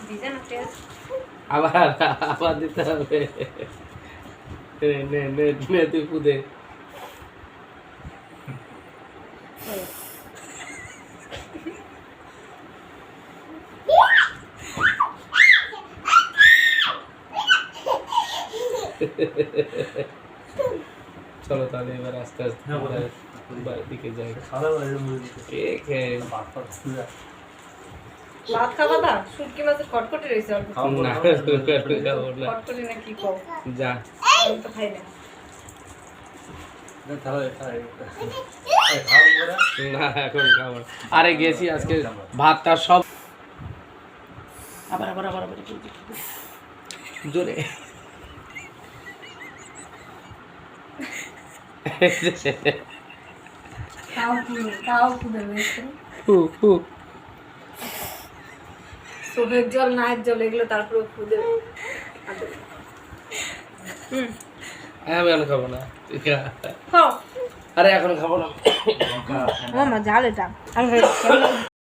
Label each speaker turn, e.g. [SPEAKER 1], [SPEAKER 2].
[SPEAKER 1] ভিজে না পেঁয়াজ
[SPEAKER 2] আবার আবার দিতে হবে নে নে নে তুই পুদে চলো তাহলে এবার আস্তে আস্তে বাড়ির দিকে যাই
[SPEAKER 1] ভাত খাবা না শুটকি মাছের খটখটে রয়েছে অল্প
[SPEAKER 2] না
[SPEAKER 1] খটখটে না কি কও
[SPEAKER 2] যা
[SPEAKER 1] আমি তো খাই না
[SPEAKER 2] না এখন খাবার আরে গেছি আজকে ভাতটা সব আবার আবার আবার আবার জোরে
[SPEAKER 1] তাও খুদে রয়েছে চোখের জল নায়ের জল এগুলো তারপরে খুদে
[SPEAKER 2] আমি এখন খাবো না
[SPEAKER 1] খাও
[SPEAKER 2] আরে এখন খাবো না
[SPEAKER 1] মামা ঝাল এটা